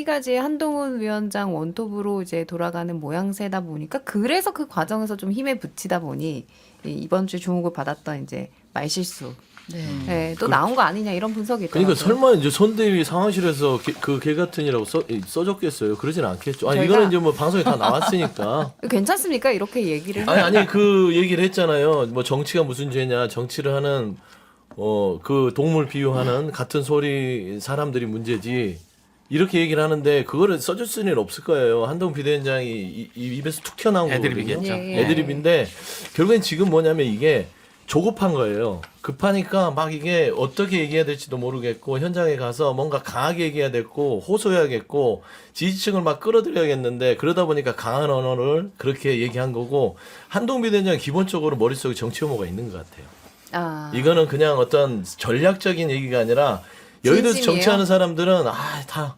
얘기가 이제 한동훈 위원장 원톱으로 이제 돌아가는 모양새다 보니까 그래서 그 과정에서 좀 힘에 부치다 보니 이번 주 주목을 받았던 이제 말실수. 네, 또 나온 거 아니냐 이런 분석이 있더라고요. 그러니까 설마 이제 선대위 상황실에서 그 개 같은이라고 써줬겠어요? 그러진 않겠죠. 아니 이거는 이제 뭐 방송에 다 나왔으니까. 괜찮습니까? 이렇게 얘기를. 아니 그 얘기를 했잖아요. 뭐 정치가 무슨 죄냐? 정치를 하는 그 동물 비유하는 같은 소리 사람들이 문제지. 이렇게 얘기를 하는데 그거를 써줄 수는 없을 거예요. 한동훈 비대위원장이 이 입에서 툭 튀어나온 거거든요. 애드립이겠죠. 예. 애드립인데 결국엔 지금 뭐냐면 이게 조급한 거예요. 급하니까 막 이게 어떻게 얘기해야 될지도 모르겠고 현장에 가서 뭔가 강하게 얘기해야 됐고 호소해야겠고 지지층을 막 끌어들여야겠는데 그러다 보니까 강한 언어를 그렇게 얘기한 거고 한동훈 비대위원장은 기본적으로 머릿속에 정치 혐오가 있는 것 같아요. 아. 이거는 그냥 어떤 전략적인 얘기가 아니라 여의도에서 진심이에요? 정치하는 사람들은 다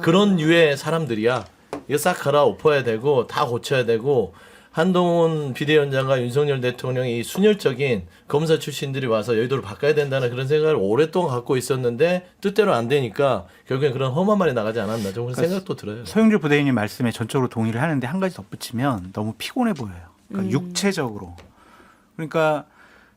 그런 유의 사람들이야. 이거 싹 갈아엎어야 되고 다 고쳐야 되고 한동훈 비대위원장과 윤석열 대통령이 이 순혈적인 검사 출신들이 와서 여의도를 바꿔야 된다는 그런 생각을 오랫동안 갖고 있었는데 뜻대로 안 되니까 결국엔 그런 험한 말이 나가지 않았나 좀 그런 생각도 들어요. 서영주 부대위원님 말씀에 전적으로 동의를 하는데 한 가지 덧붙이면 너무 피곤해 보여요. 그러니까 육체적으로. 그러니까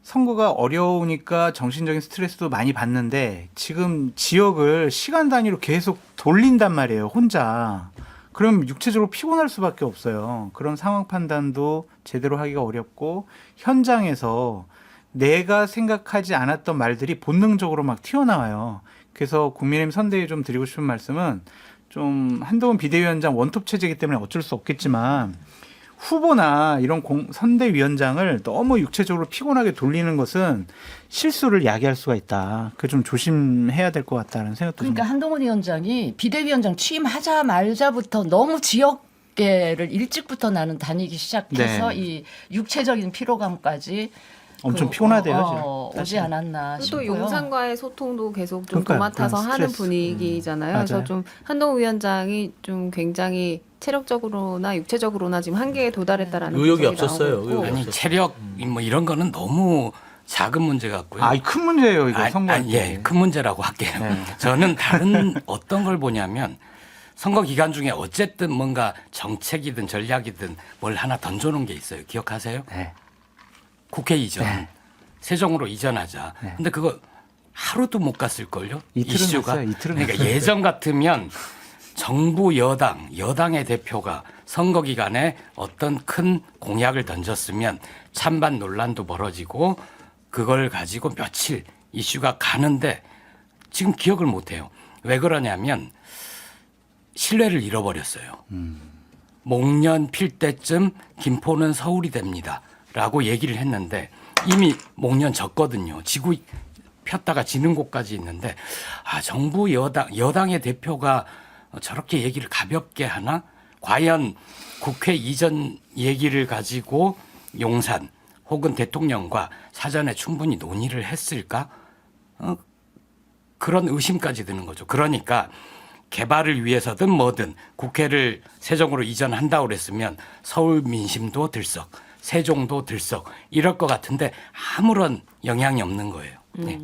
선거가 어려우니까 정신적인 스트레스도 많이 받는데 지금 지역을 시간 단위로 계속 돌린단 말이에요. 혼자. 그럼 육체적으로 피곤할 수밖에 없어요. 그런 상황 판단도 제대로 하기가 어렵고 현장에서 내가 생각하지 않았던 말들이 본능적으로 막 튀어나와요. 그래서 국민의힘 선대위에 좀 드리고 싶은 말씀은 좀 한동훈 비대위원장 원톱 체제이기 때문에 어쩔 수 없겠지만 후보나 이런 선대위원장을 너무 육체적으로 피곤하게 돌리는 것은 실수를 야기할 수가 있다. 그 좀 조심해야 될 것 같다는 생각도 그러니까 좀. 한동훈 위원장이 비대위원장 취임하자마자부터 너무 지역계를 일찍부터 나는 다니기 시작해서 네. 이 육체적인 피로감까지 엄청 피곤하대요, 지금. 오지 않았나 또 싶고요. 용산과의 소통도 계속 좀 그러니까요. 도맡아서 그런 하는 스트레스. 분위기잖아요. 맞아요. 그래서 좀 한동훈 위원장이 좀 굉장히 체력적으로나 육체적으로나 지금 한계에 도달했다라는 의욕이 분석이 없었어요. 나오고 있고. 의욕이 아니 체력 뭐 이런 거는 너무 작은 문제 같고요. 큰 문제예요, 이거 선거. 예, 큰 문제라고 할게요. 네. 저는 다른 어떤 걸 보냐면 선거 기간 중에 어쨌든 뭔가 정책이든 전략이든 뭘 하나 던져놓은 게 있어요. 기억하세요? 네. 국회 이전, 네. 세종으로 이전하자. 네. 근데 그거 하루도 못 갔을걸요? 이틀은 이슈가. 갔어요, 이틀은 그러니까 갔어요. 예전 같으면 정부 여당의 대표가 선거 기간에 어떤 큰 공약을 던졌으면 찬반 논란도 벌어지고 그걸 가지고 며칠 이슈가 가는데 지금 기억을 못 해요. 왜 그러냐면 신뢰를 잃어버렸어요. 목련 필 때쯤 김포는 서울이 됩니다. 라고 얘기를 했는데 이미 목련 졌거든요. 지고 폈다가 지는 곳까지 있는데 정부 여당의 대표가 저렇게 얘기를 가볍게 하나? 과연 국회 이전 얘기를 가지고 용산 혹은 대통령과 사전에 충분히 논의를 했을까? 그런 의심까지 드는 거죠. 그러니까 개발을 위해서든 뭐든 국회를 세종으로 이전한다고 그랬으면 서울 민심도 들썩, 세종도 들썩 이럴 것 같은데 아무런 영향이 없는 거예요. 네.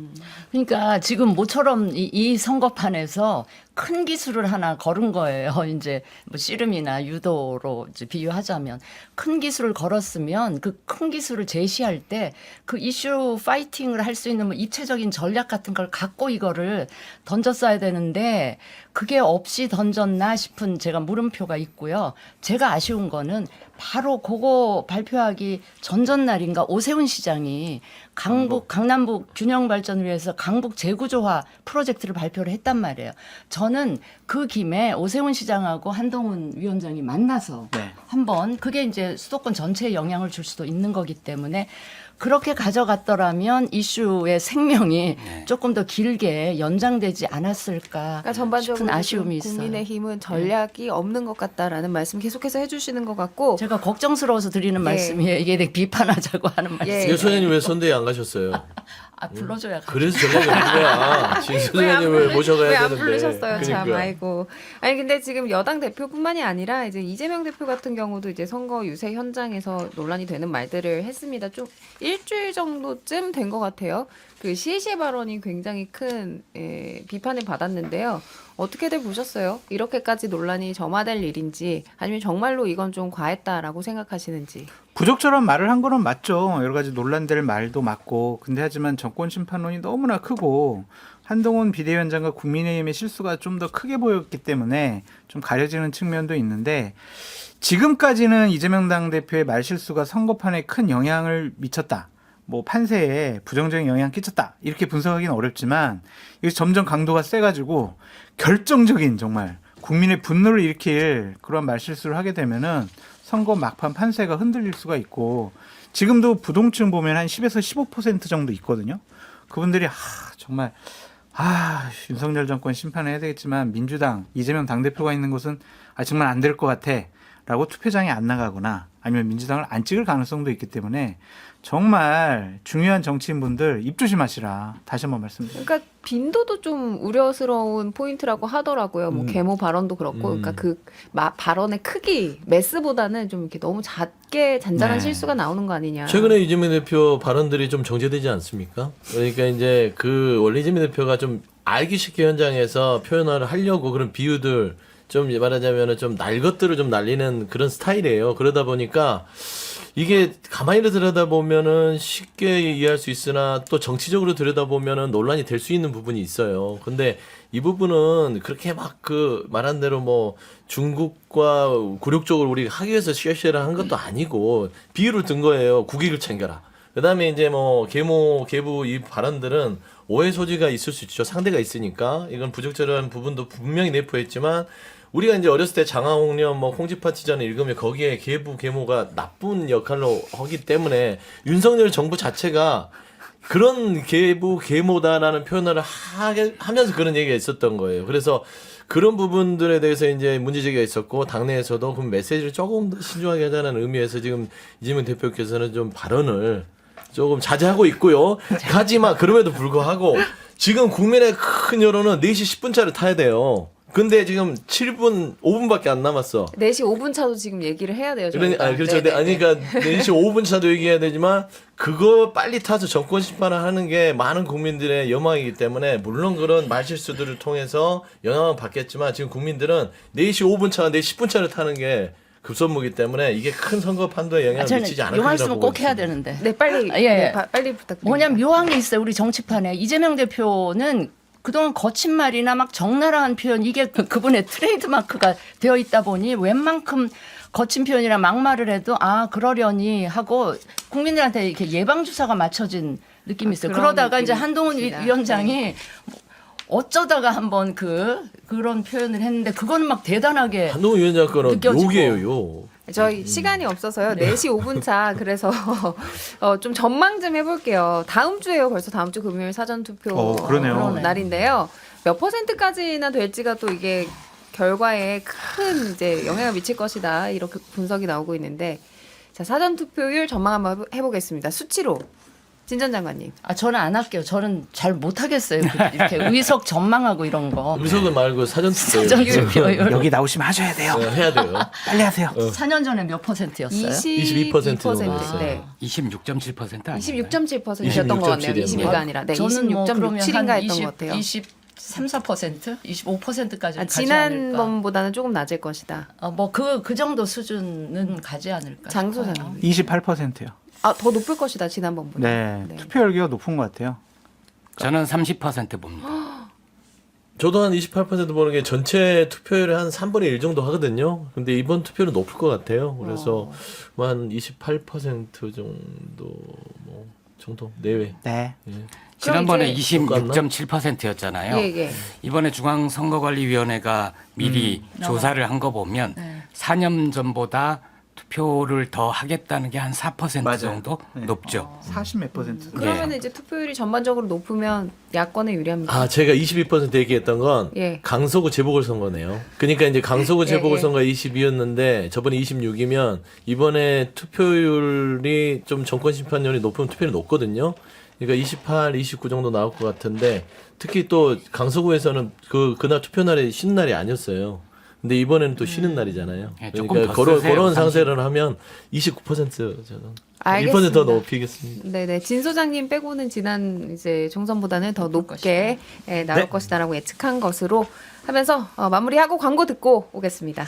그러니까 지금 모처럼 이 선거판에서 큰 기술을 하나 걸은 거예요. 이제 뭐 씨름이나 유도로 이제 비유하자면 큰 기술을 걸었으면 그 큰 기술을 제시할 때 그 이슈 파이팅을 할 수 있는 뭐 입체적인 전략 같은 걸 갖고 이거를 던졌어야 되는데 그게 없이 던졌나 싶은 제가 물음표가 있고요. 제가 아쉬운 거는 바로 그거 발표하기 전전날인가 오세훈 시장이 강남북 균형 발전을 위해서 강북 재구조화 프로젝트를 발표를 했단 말이에요. 저는 그 김에 오세훈 시장하고 한동훈 위원장이 만나서 네. 한번 그게 이제 수도권 전체에 영향을 줄 수도 있는 거기 때문에 그렇게 가져갔더라면 이슈의 생명이 조금 더 길게 연장되지 않았을까 그러니까 전반적으로 싶은 아쉬움이 있어요. 국민의힘은 전략이 없는 것 같다라는 말씀 계속해서 해주시는 것 같고. 제가 걱정스러워서 드리는 말씀이에요. 이게 되게 비판하자고 하는 말씀. 예. 예, 소장님 왜 선대위 안 가셨어요? 불러줘야 그래서 전략이 없는 거야. 지금 소장님을 모셔가야 왜 안 되는데. 부르셨어요? 참 그러니까. 아이고. 아니 근데 지금 여당 대표뿐만이 아니라 이제 이재명 대표 같은 경우도 이제 선거 유세 현장에서 논란이 되는 말들을 했습니다. 좀 일주일 정도쯤 된 것 같아요. 그 시시 발언이 굉장히 큰 비판을 받았는데요. 어떻게들 보셨어요? 이렇게까지 논란이 점화될 일인지 아니면 정말로 이건 좀 과했다라고 생각하시는지. 부적절한 말을 한 거는 맞죠. 여러 가지 논란될 말도 맞고. 근데 하지만 정권 심판론이 너무나 크고 한동훈 비대위원장과 국민의힘의 실수가 좀 더 크게 보였기 때문에 좀 가려지는 측면도 있는데 지금까지는 이재명 당대표의 말실수가 선거판에 큰 영향을 미쳤다. 뭐 판세에 부정적인 영향 끼쳤다. 이렇게 분석하기는 어렵지만 이게 점점 강도가 세가지고 결정적인 정말 국민의 분노를 일으킬 그런 말실수를 하게 되면은 선거 막판 판세가 흔들릴 수가 있고 지금도 부동층 보면 한 10에서 15% 정도 있거든요. 그분들이 정말 윤석열 정권 심판해야 되겠지만 민주당 이재명 당대표가 있는 곳은 정말 안 될 것 같아 라고 투표장에 안 나가거나 아니면 민주당을 안 찍을 가능성도 있기 때문에 정말 중요한 정치인분들 입 조심하시라 다시 한번 말씀드립니다. 그러니까 빈도도 좀 우려스러운 포인트라고 하더라고요. 뭐 계모 발언도 그렇고, 그러니까 그 발언의 크기, 매스보다는 좀 이렇게 너무 작게 잔잔한 네. 실수가 나오는 거 아니냐. 최근에 이재명 대표 발언들이 좀 정제되지 않습니까? 그러니까 이제 그 원래 이재명 대표가 좀 알기 쉽게 현장에서 표현을 하려고 그런 비유들 좀 말하자면은 좀 날 것들을 좀 날리는 그런 스타일이에요. 그러다 보니까 이게 가만히 들여다보면은 쉽게 이해할 수 있으나 또 정치적으로 들여다보면은 논란이 될 수 있는 부분이 있어요. 근데 이 부분은 그렇게 막 그 말한 대로 뭐 중국과 굴욕적으로 우리 하기 위해서 쉐쉐를 한 것도 아니고 비유를 든 거예요. 국익을 챙겨라. 그다음에 이제 뭐 계부 이 발언들은 오해 소지가 있을 수 있죠. 상대가 있으니까 이건 부적절한 부분도 분명히 내포했지만 우리가 이제 어렸을 때 장화홍련 뭐 홍지파치전을 읽으면 거기에 계모가 나쁜 역할로 하기 때문에 윤석열 정부 자체가 그런 계모다라는 표현을 하면서 그런 얘기가 있었던 거예요. 그래서 그런 부분들에 대해서 이제 문제제기가 있었고 당내에서도 그 메시지를 조금 더 신중하게 하자는 의미에서 지금 이재명 대표께서는 좀 발언을 조금 자제하고 있고요. 하지만 그럼에도 불구하고 지금 국민의 큰 여론은 4시 10분 차를 타야 돼요. 근데 지금 7분, 5분밖에 안 남았어. 4시 5분 차도 지금 얘기를 해야 돼요. 저희가. 그렇죠. 그러니까 4시 5분 차도 얘기해야 되지만 그거 빨리 타서 정권 심판을 하는 게 많은 국민들의 여망이기 때문에 물론 그런 말실수들을 통해서 영향을 받겠지만 지금 국민들은 4시 5분 차, 4시 10분 차를 타는 게 급선무기 때문에 이게 큰 선거 판도에 영향을 미치지 않을 요 거라고 말씀은 꼭 해야 있습니다. 되는데. 네, 빨리 빨리 부탁드립니다. 뭐냐면 묘한 게 있어요. 우리 정치판에 이재명 대표는 그동안 거친 말이나 막 적나라한 표현 이게 그분의 트레이드마크가 되어 있다 보니 웬만큼 거친 표현이나 막말을 해도 그러려니 하고 국민들한테 이렇게 예방 주사가 맞춰진 느낌이 있어요. 그런 그러다가 이제 느낌이 한동훈 있습니다. 위원장이 어쩌다가 한번 그런 표현을 했는데 그거는 막 대단하게 한동훈 위원장 거는 느껴지고. 욕이에요, 욕. 저희 시간이 없어서요. 4시 5분 차. 그래서 좀 전망 좀 해볼게요. 다음 주에요. 벌써 다음 주 금요일 사전 투표 그러네요. 날인데요. 몇 %까지나 될지가 또 이게 결과에 큰 이제 영향을 미칠 것이다. 이렇게 분석이 나오고 있는데 자 사전 투표율 전망 한번 해보겠습니다. 수치로 진 전 장관님. 저는 안 할게요. 저는 잘 못하겠어요. 이렇게 의석 전망하고 이런 거. 의석은 말고 사전 투표율. 사전 투표율. 여기 나오시면 하셔야 돼요. 해야 돼요. 빨리 하세요. 4년 전에 몇 %였어요? 22% 정도 네. 26.7% 아니에요? 26.7%였던 것 같네요. 26.7 22가 아니라. 네, 저는 뭐 그러면 26.67인가 한 했던 것 같아요. 23, 4%? 25%까지 가지 않을까. 지난번보다는 조금 낮을 것이다. 그 정도 수준은 가지 않을까. 장 싶어요. 소장님. 28%요. 더 높을 것이다 지난번보다. 네. 투표율기가 높은 것 같아요. 저는 30% 봅니다. 저도 한 28% 보는 게 전체 투표율의 한 3분의 1 정도 하거든요. 근데 이번 투표는 높을 것 같아요. 그래서 한 28% 정도 정도 내외. 네. 예. 지난번에 이제 26.7%였잖아요. 예. 이번에 중앙선거관리위원회가 미리 조사를 한 거 보면 4년 전보다 투표를 더 하겠다는 게 한 4% 맞아요. 정도 네. 높죠. 40 몇 %. 그러면 예. 이제 투표율이 전반적으로 높으면 야권에 유리합니다. 제가 22% 얘기했던 건 예. 강서구 재보궐선거네요. 그러니까 이제 강서구 예, 재보궐선거 22였는데 저번에 26이면 이번에 투표율이 좀 정권 심판율이 높으면 투표율이 높거든요. 그러니까 28, 29 정도 나올 것 같은데 특히 또 강서구에서는 그날 투표 날이 쉬는 날이 아니었어요. 근데 이번에는 또 쉬는 날이잖아요. 네, 조금 그러니까 더 쓰세요, 그런 30. 상세를 하면 29% 저는 1% 알겠습니다. 더 높이겠습니다. 네네. 진 소장님 빼고는 지난 이제 총선보다는 더 높게 나올 네. 것이다라고 예측한 것으로 하면서 마무리하고 광고 듣고 오겠습니다.